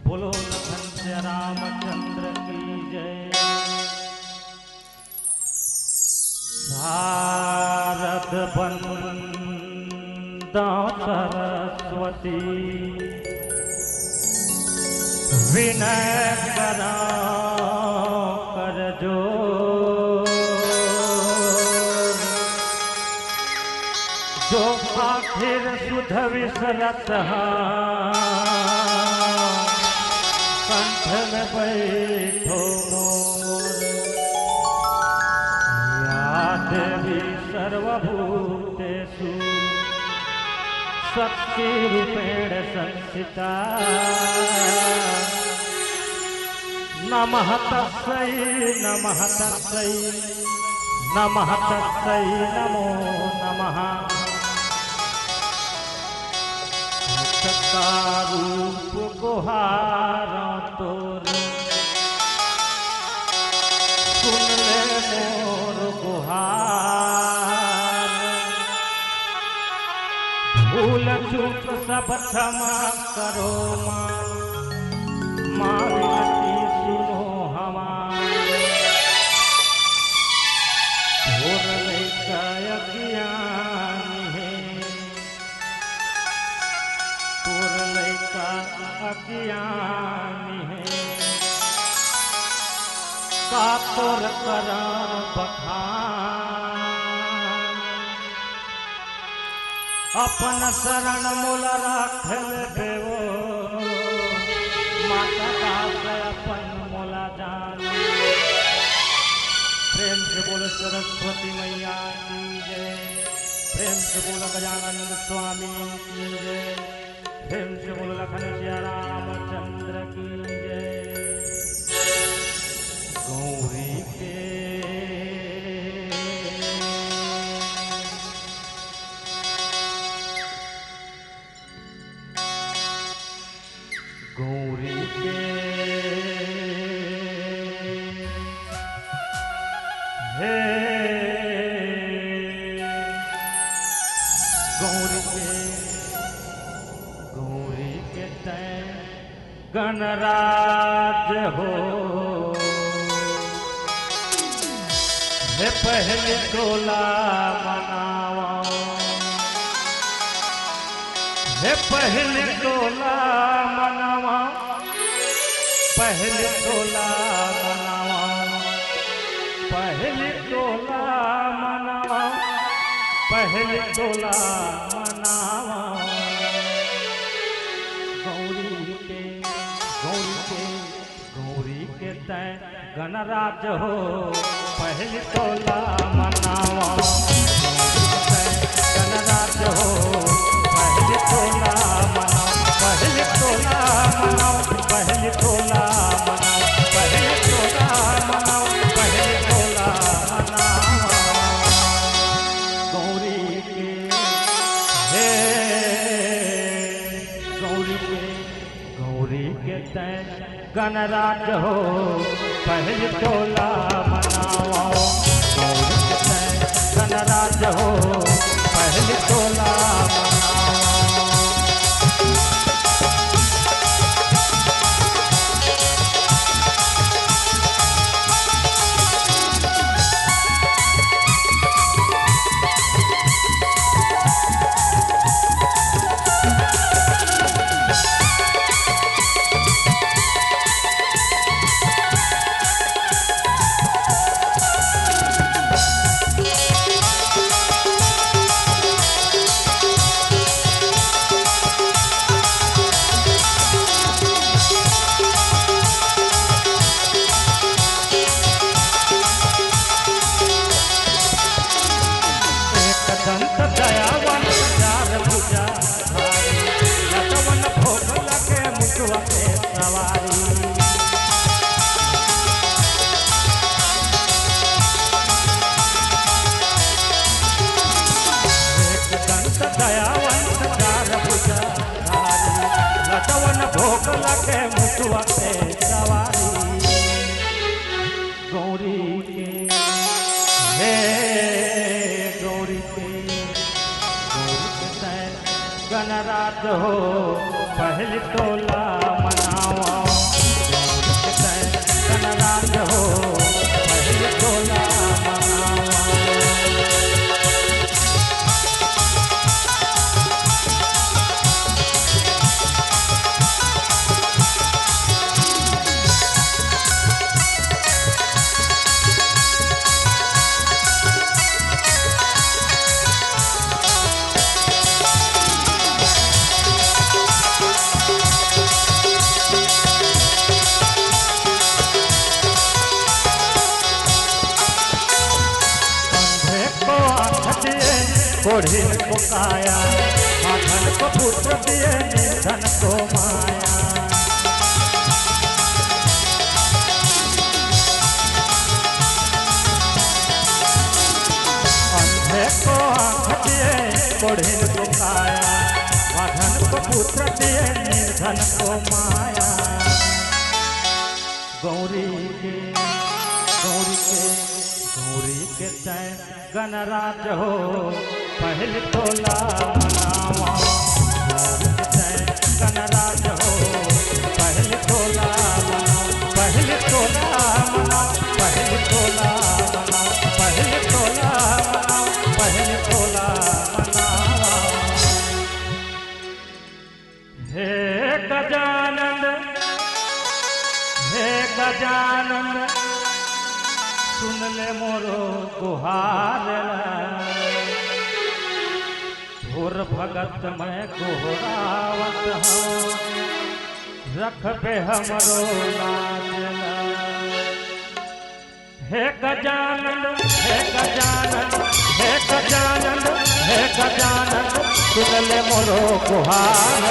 बोलो लखन से रामचंद्र की जय। शारद वंदना सरस्वती विनय करा कर जो आखिर सुध विसरत कंठ में बैठो मोर। या देवी सर्वभूतेषु शक्तिरूपेण संस्थिता नमः तस्यै नमः तस्यै नमः तस्यै नमो नमः। का रूप गुहारा तोर सुन ले मोर गुहार। भूल चूक सब क्षमा करो माँ, माँ विनती सुनो हमारी। घोर लैका अज्ञानी है तोर लैका अज्ञानी है का तोर करम बखान। अपन शरण मूल राखल देवो माता दास अपन मोला जान। प्रेम से बोल सरस्वती मैया की जय। प्रेम से बोल गजानन स्वामी की जय। प्रेम से बोल लखन सिया रामचंद्र की जय। गौरी के गौरी के हे गौरी के गौरी के तय गणराज हो। हे पहले टोला मनावा हे पहले टोला मनावा पहले टोला मनावा पहले टोला मनावा पहले टोला मनावा। गौरी के तय गणराज हो पहले टोला मनावा। गणराज हो पहले टोला मनाओ पहले टोला मनाओ पहले टोला मनाओ पहले टोला मनाओ पहले टोला मनाओ। गौरी के हे गौरी के तय गणराज हो पहले टोला मनाओ। गौरी के तय गणराज हो पहले टोला मनाओ। भोग लगे मुसवा पे सवारी। गौरी के हे गौरी के गणराज हो पहले टोला मनावा। कोढ़िन को काया, माखन को पुत्र दिए निर्धन को माया। अंधे को आँख दिए कोढ़िन को काया, माखन को पुत्र दिए निर्धन को माया। गौरी के चैन गणराज हो पहले तोला मनावा। गौरी के चैन गणराज हो पहले तोला मनावा, पहले तोला मनावा, पहले तोला मनावा, पहले तोला मनावा, पहले तोला मनावा। हे गजानंद, हे गजानंद, सुन ले मोरो गुहार। घोर भगत मैं गोहरावत हूँ, रख पे हमरो लाज। हे गजानंद, हे गजानंद, हे गजानंद, हे गजानंद, सुन ले मोरो गुहार।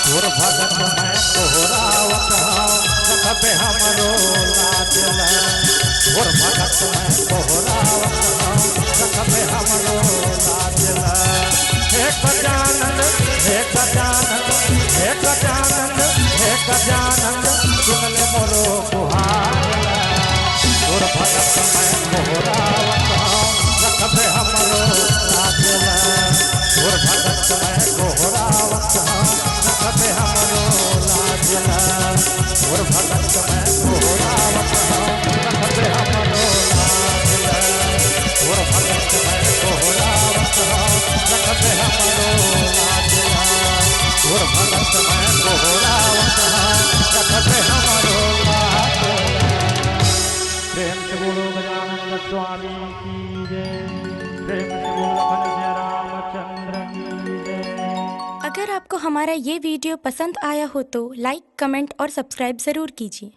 घोर भगत मैं गोहरावत हूँ, रख पे हमरो लाज। घोर भगत मैं गोहरावत हूँ, रख पे हमरो लाज। हे गजानंद, हे गजानंद, हे गजानंद, हे गजानंद, सुन ले मोरो गुहार। घोर भगत मैं गोहरावत हूँ, रख पे हमरो लाज। घोर भगत मैं गोहरावत हूँ, रख पे हमरो लाज। घोर भगत मैं गोहरावत हूँ, रख पे हमरो लाज। घोर भगत मैं गोहरावत हूँ, रख पे हमरो लाज। घोर भगत मैं गोहरावत हूँ, रख पे हमरो लाज। प्रेम से बोलो गजानंद स्वामी की जय। प्रेम से बोलो घनश्याम रामचंद्र की जय। अगर आपको हमारा ये वीडियो पसंद आया हो तो लाइक, कमेंट और सब्सक्राइब ज़रूर कीजिए।